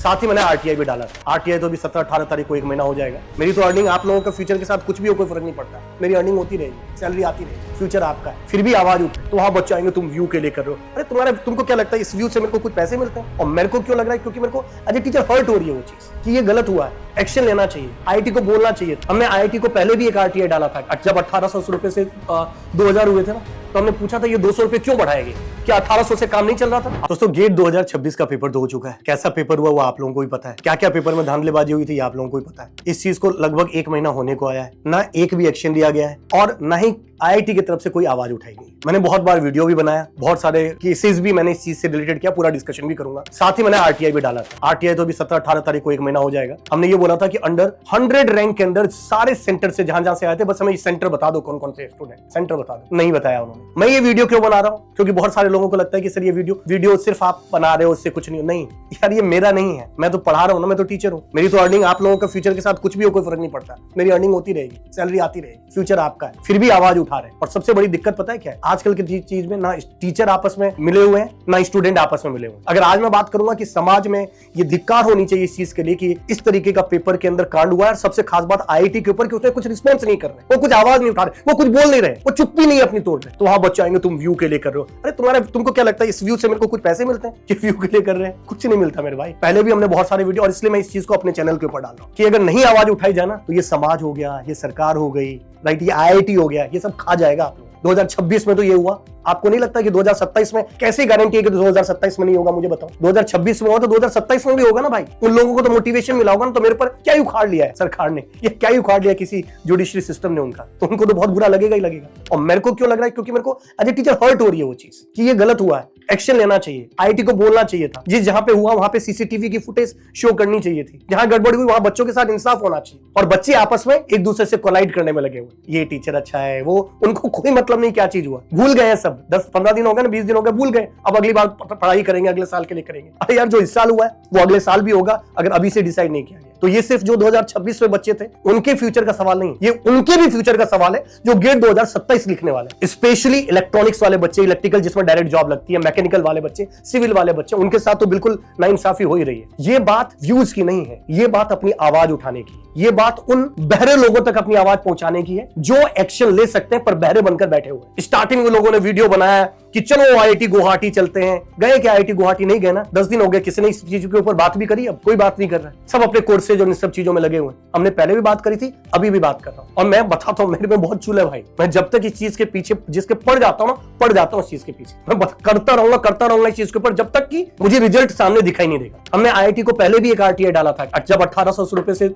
साथ ही मैंने आरटीआई भी डाला था। आरटीआई तो अभी 17-18 तारीख को 1 महीना हो जाएगा। मेरी तो अर्निंग आप लोगों का फ्यूचर के साथ कुछ भी हो कोई फर्क नहीं पड़ता, मेरी अर्निंग होती रहेगी, सैलरी आती रहेगी, फ्यूचर आपका है। फिर भी आवाज उठे तो वहां बच्चे आएंगे तुम व्यू के लिए कर रहे हो। अरे तुमको क्या लगता है इस व्यू से मेरे को कुछ पैसे मिलते हैं? और मेरे को क्यों लग रहा है? क्योंकि मेरे को एज ए टीचर हर्ट हो रही है वो चीज कि ये गलत हुआ है, एक्शन लेना चाहिए, आईआईटी को बोलना चाहिए। हमने आईआईटी को पहले भी एक आरटीआई डाला था जब 1800 रुपए से 2000 हुए थे ना, तो हमने पूछा था ये 200 रुपए क्यों बढ़ाएंगे, क्या 1800 से काम नहीं चल रहा था? दोस्तों गेट 2026 का पेपर तो हो चुका है। कैसा पेपर हुआ वो आप लोगों को भी पता है, क्या क्या पेपर में धांधलेबाजी हुई थी आप लोगों को भी पता है। इस चीज को लगभग 1 महीना होने को आया है, ना एक भी एक्शन लिया गया है और ना ही आईआईटी की तरफ से कोई आवाज उठाई गई। मैंने बहुत बार वीडियो भी बनाया, बहुत सारे केसेस भी मैंने इस चीज से रिलेटेड किया, पूरा डिस्कशन भी करूंगा। साथ ही मैंने आरटीआई भी डाला था। आरटीआई तो अभी 17-18 तारीख को 1 महीना हो जाएगा। हमने ये बोला था कि अंडर 100 रैंक के अंदर सारे सेंटर से जहां से आए थे, बस हमें सेंटर बता दो कौन कौन से स्टूडेंट, सेंटर बता दो। नहीं बताया उन्होंने। मैं ये वीडियो क्यों बना रहा हूं? क्योंकि बहुत सारे लोगों को लगता है कि सर ये वीडियो सिर्फ आप बना रहे हो, उससे कुछ नहीं यार, ये मेरा नहीं है, मैं तो पढ़ा रहा हूं ना, मैं तो टीचर हूं। मेरी तो अर्निंग आप लोगों का फ्यूचर के साथ कुछ भी हो कोई फर्क नहीं पड़ता, मेरी अर्निंग होती रहेगी, सैलरी आती रहेगी, फ्यूचर आपका है। फिर भी आवाज उठा रहे हैं। और सबसे बड़ी दिक्कत पता है क्या है? आजकल की चीज में ना टीचर आपस में मिले हुए हैं, ना स्टूडेंट आपस में मिले हुए हैं। अगर आज मैं बात करूंगा कि समाज में ये धिक्कार होनी चाहिए इस चीज के लिए कि इस तरीके का पेपर के अंदर कांड हुआ है, और सबसे खास बात आईआईटी के ऊपर कि उसने कुछ रिस्पॉन्स नहीं कर रहे, वो कुछ आवाज नहीं उठा रहे, वो कुछ बोल नहीं रहे, वो चुप्पी नहीं अपनी तोड़ रहे। तो वहां बच्चे आएंगे तुम व्यू के लिए कर रहे हो। अरे तुमको क्या लगता है इस व्यू से मेरे को कुछ पैसे मिलते हैं कि व्यू के लिए कर रहे हैं? कुछ नहीं मिलता मेरे भाई। पहले भी हमने बहुत सारे वीडियो, और इसलिए मैं इस चीज को अपने चैनल के ऊपर डाल रहा हूं कि अगर नहीं आवाज उठाई जाना तो ये समाज हो गया, ये सरकार हो गई, राइट, ये आईआईटी हो गया, ये सब खा जाएगा आप लोग। 2026 में तो ये हुआ, आपको नहीं लगता कि 2027 में कैसे गारंटी है कि 2027 में नहीं होगा? मुझे बताओ। 2026 में हो तो 2027 में भी होगा ना भाई। उन लोगों को तो मोटिवेशन मिला होगा ना, तो मेरे पर क्या ही उखाड़ लिया है सरकार ने, ये क्या ही उखाड़ लिया किसी जुडिशरी सिस्टम ने उनका, तो उनको तो बहुत बुरा लगेगा ही लगेगा। और मेरे को क्यों लग रहा है? क्योंकि मेरे को एज ए टीचर हर्ट हो रही है वो चीज कि ये गलत हुआ है, एक्शन लेना चाहिए, आईआईटी को बोलना चाहिए था। जिस जहां पे हुआ वहां पे सीसीटीवी की फुटेज शो करनी चाहिए थी, जहां गड़बड़ी हुई वहां बच्चों के साथ इंसाफ होना चाहिए। और बच्चे आपस में एक दूसरे से कोलाइड करने में लगे हुए, ये टीचर अच्छा है, वो, उनको कोई मतलब नहीं क्या चीज हुआ, भूल गए सब। 10-15 दिन हो गए ना, 20 दिन हो गए, भूल गए। अब अगली बार पढ़ाई करेंगे, अगले साल के लिए करेंगे। अरे यार जो इस साल हुआ है वो अगले साल भी होगा अगर अभी से डिसाइड नहीं किया गया। तो ये सिर्फ जो 2026 में बच्चे थे उनके फ्यूचर का सवाल नहीं, ये उनके भी फ्यूचर का सवाल है जो गेट 2027 लिखने वाले, स्पेशली इलेक्ट्रॉनिक्स वाले बच्चे, इलेक्ट्रिकल जिसमें डायरेक्ट जॉब लगती है, मैकेनिकल वाले बच्चे, सिविल वाले बच्चे, उनके साथ तो बिल्कुल नाइंसाफी हो ही रही है। ये बात व्यूज की नहीं है, ये बात अपनी आवाज उठाने की, ये बात उन बहरे लोगों तक अपनी आवाज पहुंचाने की है जो एक्शन ले सकते हैं पर बहरे बनकर बैठे हुए। स्टार्टिंग में लोगों ने वीडियो बनाया कि चलो आईआईटी गुवाहाटी चलते हैं, गए क्या आईआईटी गुवाहाटी? नहीं गए ना, 10 दिन हो गए, किसी ने इस चीज के ऊपर बात भी करी? अब कोई बात नहीं कर रहा है, सब अपने कोर्सेज और इन सब चीजों में लगे हुए हैं। हमने पहले भी बात करी थी, अभी भी बात कर रहा हूं, और मैं बताता हूं मेरे में बहुत चूल है भाई। मैं जब तक इस चीज के पीछे जिसके पड़ जाता हूं ना, पड़ जाता हूं इस चीज के पीछे, मैं करता रहूंगा इस चीज के ऊपर जब तक कि मुझे रिजल्ट सामने दिखाई नहीं देगा। हमने आईआईटी को पहले भी एक आरटीआई डाला था जब 1800 रुपए से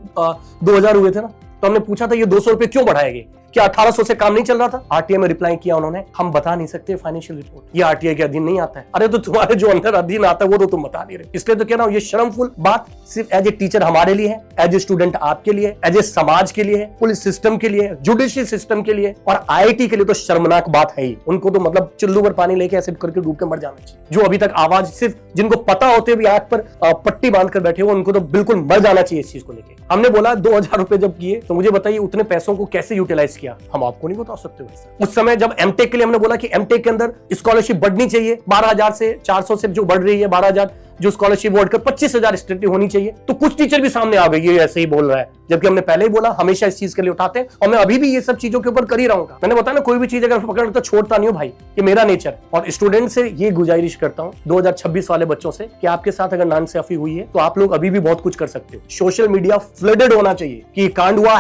2000 हुए थे ना, तो हमने पूछा था ये 200 रुपए क्यों बढ़ाएंगे, क्या 1800 से काम नहीं चल रहा था? आरटीआई में रिप्लाई किया उन्होंने, हम बता नहीं सकते फाइनेंशियल रिपोर्ट, ये आरटीआई के अधीन नहीं आता है। अरे तो तुम्हारे जो अंदर अधीन आता है वो तो तुम बता नहीं रहे। इसलिए तो कह रहा हूं ये शर्मफुल बात सिर्फ एज ए टीचर हमारे लिए है, एज ए स्टूडेंट आपके लिए, एज ए समाज के लिए है, पुलिस सिस्टम के लिए, जुडिशियल सिस्टम के लिए, और आईआईटी के लिए तो शर्मनाक बात है ही। उनको तो मतलब चुल्लू पर पानी लेके ऐसे करके डूब के मर जाना चाहिए। जो अभी तक आवाज, सिर्फ जिनको पता होते भी आंख पर पट्टी बांध कर बैठे हो, उनको तो बिल्कुल मर जाना चाहिए इस चीज को लेके। हमने बोला 2000 रुपए जब किए तो मुझे बताइए उतने पैसों को कैसे यूटिलाइज किया, हम आपको नहीं बता सकते वैसा। उस समय जब एमटेक के लिए हमने बोला कि एमटेक के अंदर स्कॉलरशिप बढ़नी चाहिए, 12,000 से 400 से जो बढ़ रही है, 12,000 जो स्कॉलरशिप बढ़कर 25,000 स्टडी होनी चाहिए, तो कुछ टीचर भी सामने आ गए ये ऐसे ही बोल रहा है, जबकि हमने पहले ही बोला हमेशा इस चीज के लिए उठाते हैं, और मैं अभी भी ये सब चीजों के ऊपर कर ही रहूंगा। मैंने बताया ना, कोई भी चीज अगर पकड़ तो छोड़ता नहीं हूं भाई, ये मेरा नेचर। और स्टूडेंट से ये गुजारिश करता हूं 2026 वाले बच्चों से कि आपके साथ अगर नाइंसाफी हुई है तो आप लोग अभी भी बहुत कुछ कर सकते हो। सोशल मीडिया फ्लडेड होना चाहिए कि कांड हुआ,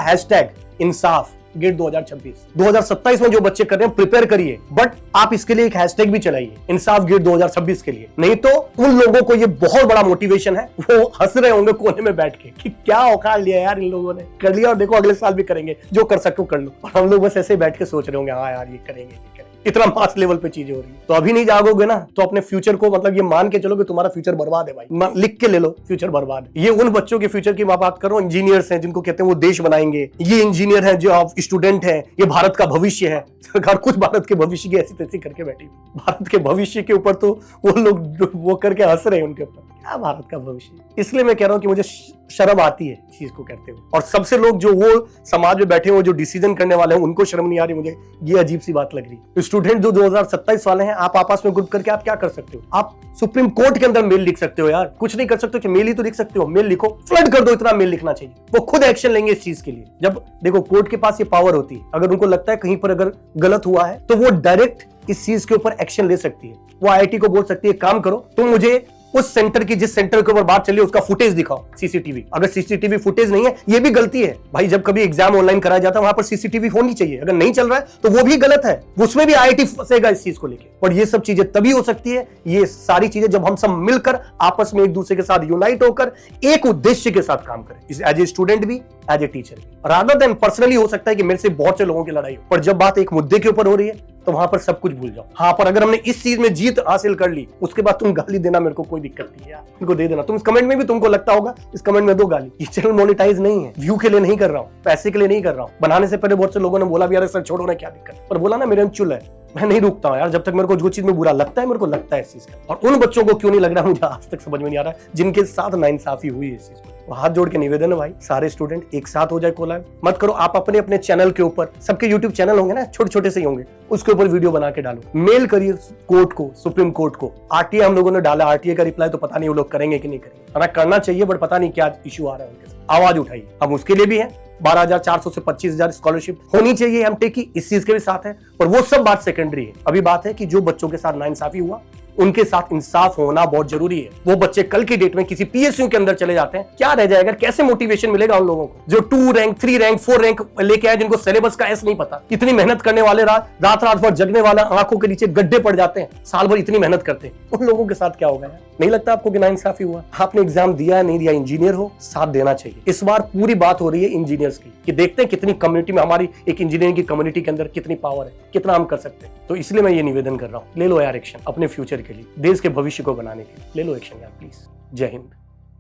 #इंसाफ गेट 2026। 2027 में जो बच्चे कर रहे हैं प्रिपेयर करिए, बट आप इसके लिए एक हैशटैग भी चलाइए, इंसाफ गेट 2026 के लिए। नहीं तो उन लोगों को ये बहुत बड़ा मोटिवेशन है, वो हंस रहे होंगे कोने में बैठ के कि क्या औकात लिया यार इन लोगों ने, कर लिया और देखो अगले साल भी करेंगे, जो कर सकते हो कर लो। और हम लोग बस ऐसे बैठ के सोच रहे होंगे हाँ यार ये करेंगे, इतना मास लेवल पे चीजें हो रही है। तो अभी नहीं जागोगे ना तो अपने फ्यूचर को मतलब ये मान के चलो कि तुम्हारा फ्यूचर बर्बाद है भाई, लिख के ले लो फ्यूचर बर्बाद है। ये उन बच्चों के फ्यूचर की बात करो, इंजीनियर्स हैं जिनको कहते हैं वो देश बनाएंगे, ये इंजीनियर है जो स्टूडेंट है, ये भारत का भविष्य है। सरकार कुछ भारत के भविष्य की ऐसी तैसी करके बैठी, भारत के भविष्य के ऊपर तो वो लोग वो करके हंस रहे हैं उनके ऊपर। क्या भारत का भविष्य। इसलिए मैं कह रहा हूं कि मुझे शर्म आती है इस चीज को करते हुए, और सबसे लोग जो वो समाज में बैठे हुए जो डिसीजन करने वाले हैं उनको शर्म नहीं आ रही। मुझे ये अजीब सी बात लग रही है। स्टूडेंट जो 2027 वाले हैं, आप आपस में ग्रुप करके आप क्या कर सकते हो? आप सुप्रीम कोर्ट के अंदर मेल लिख सकते हो यार, कुछ नहीं कर सकते कि मेल ही तो लिख सकते हो। मेल लिखो, फ्लड कर दो, इतना मेल लिखना चाहिए। वो खुद एक्शन लेंगे इस चीज के लिए। जब देखो कोर्ट के पास ये पावर होती है, अगर उनको लगता है कहीं पर अगर गलत हुआ है तो वो डायरेक्ट इस चीज के ऊपर एक्शन ले सकती है। वो आईआईटी को बोल सकती है काम करो, तुम मुझे उस सेंटर की जिस सेंटर के ऊपर बात चली उसका फुटेज दिखाओ, सीसीटीवी। अगर सीसीटीवी फुटेज नहीं है, ये भी गलती है भाई। जब कभी एग्जाम ऑनलाइन कराया जाता है वहां पर सीसीटीवी होनी चाहिए। अगर नहीं चल रहा है तो वो भी गलत है, उसमें भी आईआईटी फंसेगा इस चीज को लेके। और ये सब चीजें तभी हो सकती है, ये सारी चीजें जब हम सब मिलकर आपस में एक दूसरे के साथ यूनाइट होकर एक उद्देश्य के साथ काम करें, एज ए स्टूडेंट भी, एज ए टीचर भी। रादर देन पर्सनली हो सकता है कि मेरे से बहुत से लोगों की लड़ाई हो, पर जब बात एक मुद्दे के ऊपर हो रही है तो वहां पर सब कुछ भूल जाओ। हाँ, पर अगर हमने इस चीज में जीत हासिल कर ली, उसके बाद तुम गाली देना मेरे को कोई दिक्कत नहीं है यार, उनको दे देना। तुम इस कमेंट में भी तुमको लगता होगा, इस कमेंट में दो गाली। ये चैनल मोनेटाइज नहीं है, व्यू के लिए नहीं कर रहा हूँ, पैसे के लिए नहीं कर रहा हूँ। बनाने से पहले बहुत से लोगों ने बोला भी यार सर छोड़ो ना, क्या दिक्कत, पर बोला ना मेरे चुल है, मैं नहीं रुकता हूं यार। जब तक मेरे को जो चीज में बुरा लगता है, मेरे को लगता है इस चीज का। और उन बच्चों को क्यों नहीं लग रहा, मुझे आज तक समझ में नहीं आ रहा है, जिनके साथ नाइंसाफी हुई है इस चीज को। हाथ जोड़ के निवेदन है भाई, सारे स्टूडेंट एक साथ हो जाए कोलैब। मत करो आप अपने अपने चैनल के ऊपर, सबके यूट्यूब चैनल होंगे ना, छोटे छोटे से ही होंगे, उसके ऊपर वीडियो बना के डालो, मेल करिए कोर्ट को, सुप्रीम कोर्ट को। आरटीआई हम लोगों ने डाला, आरटीआई का रिप्लाई तो पता नहीं वो लोग करेंगे कि नहीं करेंगे। हमें करना चाहिए, बट पता नहीं क्या इशू आ रहा है उनके साथ। आवाज उठाइए, हम उसके लिए भी है। 12,400 से 25,000 स्कॉलरशिप होनी चाहिए एमटेक की, इस चीज के भी साथ है। और वो सब बात सेकेंडरी है। अभी बात है कि जो बच्चों के साथ नाइंसाफी हुआ, उनके साथ इंसाफ होना बहुत जरूरी है। वो बच्चे कल की डेट में किसी पीएसयू के अंदर चले जाते हैं, क्या रह जाएगा, कैसे मोटिवेशन मिलेगा उन लोगों को जो 2 रैंक 3 रैंक 4 रैंक लेके आए, जिनको सिलेबस का एस नहीं पता। इतनी मेहनत करने वाले, रात भर जगने वाला, आंखों के नीचे गड्ढे पड़ जाते हैं, साल भर इतनी मेहनत करते हैं, उन लोगों के साथ क्या होगा यार? नहीं लगता आपको कि नाइंसाफी हुआ? आपने एग्जाम दिया नहीं दिया, इंजीनियर हो, साथ देना चाहिए। इस बार पूरी बात हो रही है इंजीनियर्स की, कि देखते हैं कितनी कम्युनिटी में, हमारी एक इंजीनियरिंग की कम्युनिटी के अंदर कितनी पावर है, कितना हम कर सकते हैं। तो इसलिए मैं ये निवेदन कर रहा हूँ, ले लो यार एक्शन अपने फ्यूचर के लिए, देश के भविष्य को बनाने के लिए। ले लो एक्शन यार प्लीज। जय हिंद।